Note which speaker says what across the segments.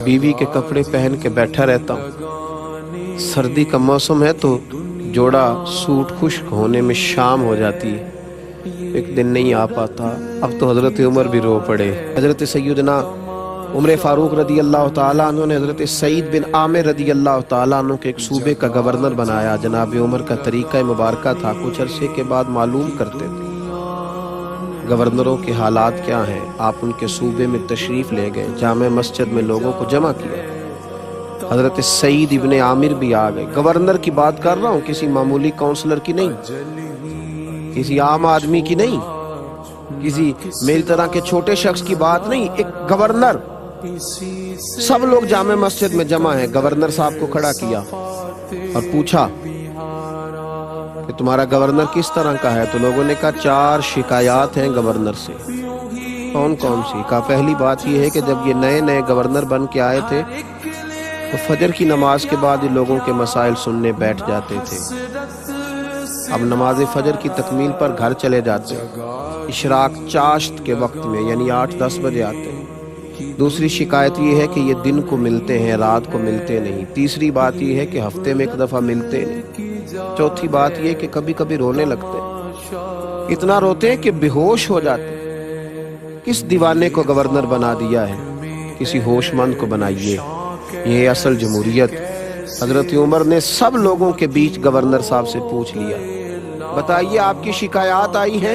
Speaker 1: बीवी के कपड़े पहन के बैठा रहता हूँ। सर्दी का मौसम है तो जोड़ा सूट खुश्क होने में शाम हो जाती है। एक दिन नहीं आ पाता। अब तो हज़रत उमर भी रो पड़े। हज़रत सैयदना उमर फारूक रदी अल्लाह ताला अन्हु ने हज़रत सईद बिन आमिर रदी अल्लाह ताला अन्हु के एक सूबे का गवर्नर बनाया। जनाब उमर का तरीका मुबारका था, कुछ अरसे के बाद मालूम करते थे गवर्नरों के हालात क्या हैं। आप उनके सूबे में तशरीफ़ ले गए, जामे मस्जिद में लोगों को जमा किया। हज़रत सईद इब्ने आमिर भी आ गए। गवर्नर की बात कर रहा हूँ, किसी मामूली काउंसलर की नहीं, किसी आम आदमी की नहीं, किसी मेरी तरह के छोटे शख्स की बात नहीं, एक गवर्नर। सब लोग जामे मस्जिद में जमा हैं। गवर्नर साहब को खड़ा किया और पूछा कि तुम्हारा गवर्नर किस तरह का है। तो लोगों ने कहा 4 शिकायत हैं गवर्नर से। कौन कौन सी? कहा पहली बात यह है कि जब ये नए नए गवर्नर बन के आए थे तो फजर की नमाज के बाद ये लोगों के मसाइल सुनने बैठ जाते थे। अब नमाज फजर की तकमील पर घर चले जाते, इशराक चाश्त के वक्त में यानी 8-10 बजे आते हैं। दूसरी शिकायत ये है कि ये दिन को मिलते हैं, रात को मिलते नहीं। तीसरी बात ये है कि हफ्ते में एक दफ़ा मिलते नहीं। चौथी बात ये कि कभी कभी रोने लगते हैं, इतना रोते हैं कि बेहोश हो जाते हैं। किस दीवाने को गवर्नर बना दिया है, किसी होशमंद को बनाइए। ये असल जमहूरियत। हजरत उमर ने सब लोगों के बीच गवर्नर साहब से पूछ लिया, बताइए आपकी शिकायत आई है।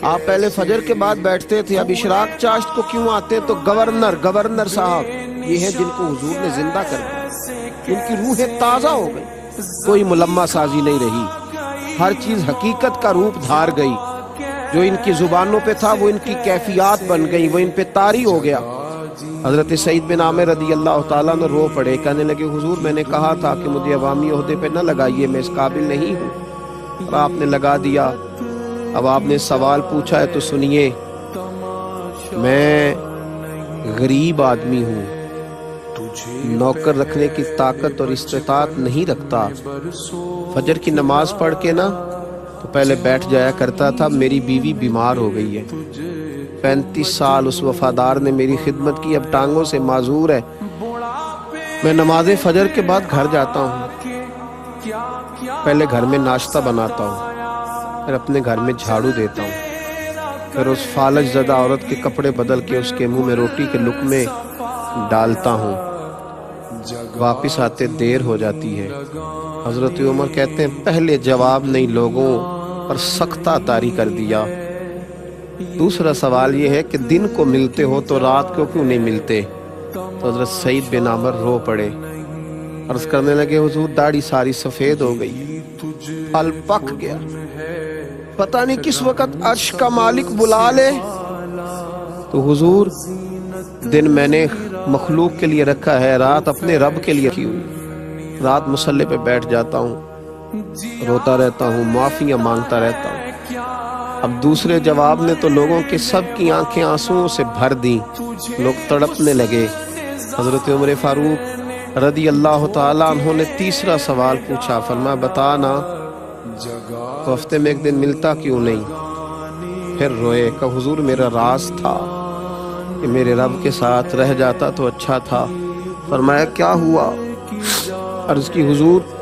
Speaker 1: आप पहले फजर के बाद बैठते थे, अब इशराक चाश्त को क्यों आते? तो गवर्नर साहब ये है जिनको हुजूर ने जिंदा कर दिया, उनकी रूहें ताज़ा हो गई, कोई मुलम्मा साजी नहीं रही, हर चीज हकीकत का रूप धार गई। जो इनकी जुबानों पे था वो इनकी कैफियत बन गई, वो इन पे तारी हो गया। हजरत सईद बिन आमिर रदी अल्लाह ताला ने रो पड़े, कहने लगे हुजूर मैंने कहा था कि मुझे अवामी ओहदे पे न लगाइए, मैं इस काबिल नहीं हूँ, और आपने लगा दिया। अब आपने सवाल पूछा है तो सुनिए। मैं गरीब आदमी हूँ, नौकर रखने की ताकत और इस्तेताअत नहीं रखता। फजर की नमाज पढ़ के ना तो पहले बैठ जाया करता था। मेरी बीवी बीमार हो गई है, 35 साल उस वफादार ने मेरी खिदमत की, अब टांगों से माजूर है। मैं नमाज फजर के बाद घर जाता हूँ, पहले घर में नाश्ता बनाता हूँ, फिर अपने घर में झाड़ू देता हूँ, फिर उस फालज ज़दा औरत के कपड़े बदल के उसके मुंह में रोटी के लुक़मे डालता हूँ। वापिस आते देर हो जाती है। हजरत उमर कहते हैं पहले जवाब नहीं लोगों पर सख्ता तारी कर दिया। दूसरा सवाल ये है कि दिन को मिलते हो तो रात को क्यों नहीं मिलते? तो हजरत सईद बिन आमिर रो पड़े, अर्ज करने लगे हुजूर दाढ़ी सारी सफेद हो गई, फल पक गया, पता नहीं किस वक्त अर्श का मालिक बुला ले। तो हुजूर दिन मैंने मखलूक के लिए रखा है, रात अपने रब के लिए रखी हुई। रात मुसल्ले पे बैठ जाता हूँ, रोता रहता हूँ, माफियाँ मांगता रहता हूँ। अब दूसरे जवाब ने तो लोगों के सब की आंखें आंसुओं से भर दी, लोग तड़पने लगे। हजरत उमर फारूक रदी अल्लाह ताला अन्हु ने तीसरा सवाल पूछा, फरमाया बता ना तो हफ्ते में एक दिन मिलता क्यों नहीं? फिर रोए, कहा हुजूर मेरा राज था कि मेरे रब के साथ रह जाता तो अच्छा था। फरमाया क्या हुआ? अर्ज की हुजूर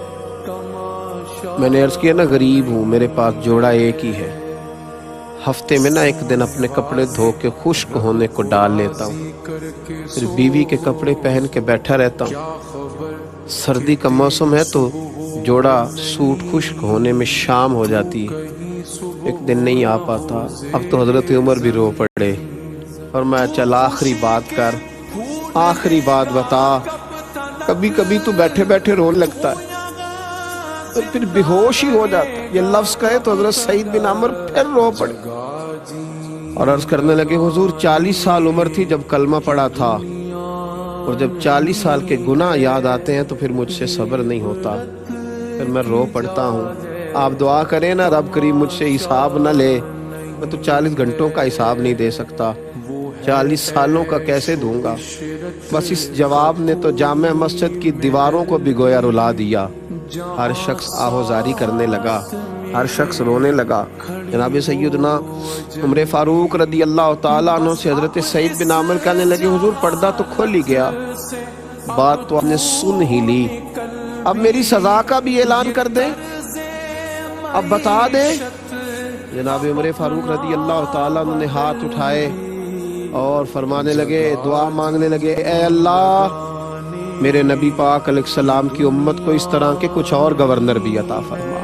Speaker 1: मैंने अर्ज किया ना गरीब हूँ, मेरे पास जोड़ा एक ही है, हफ्ते में ना एक दिन अपने कपड़े धो के खुश्क होने को डाल लेता हूँ, फिर बीवी के कपड़े पहन के बैठा रहता हूँ। सर्दी का मौसम है तो जोड़ा सूट खुश्क होने में शाम हो जाती है, एक दिन नहीं आ पाता। अब तो हजरत उमर भी रो पड़े और मैं चल आखिरी बात कर, आखिरी बात बता। कभी कभी तो बैठे बैठे रोने लगता है तो फिर बेहोश ही हो जाता है। ये लफ्ज कहे तो हजरत सईद बिन आमिर फिर रो पड़े और अर्ज करने लगे हुजूर 40 साल उम्र थी जब कलमा पड़ा था, और जब 40 साल के गुनाह याद आते हैं तो फिर मुझसे सब्र नहीं होता, फिर मैं रो पड़ता हूँ। आप दुआ करें ना रब करीम मुझसे हिसाब न ले, मैं तो 40 घंटों का हिसाब नहीं दे सकता, 40 सालों का कैसे दूंगा? बस इस जवाब ने तो जामे मस्जिद की दीवारों को भिगोया रुला दिया। हर शख्स आहोजारी करने लगा, हर शख्स रोने लगा। جناب سیدنا عمر فاروق رضی اللہ تعالیٰ عنہ سے حضرت سعید بن عامر کہنے لگے حضور پردہ تو کھل ہی گیا، بات تو آپ نے سن ہی لی، اب میری سزا کا بھی اعلان کر دیں، اب بتا دیں۔ جناب عمر فاروق رضی اللہ تعالیٰ عنہ نے ہاتھ اٹھائے اور فرمانے لگے، دعا مانگنے لگے، اے اللہ میرے نبی پاک علیہ السلام کی امت کو اس طرح کے کچھ اور گورنر بھی عطا فرما۔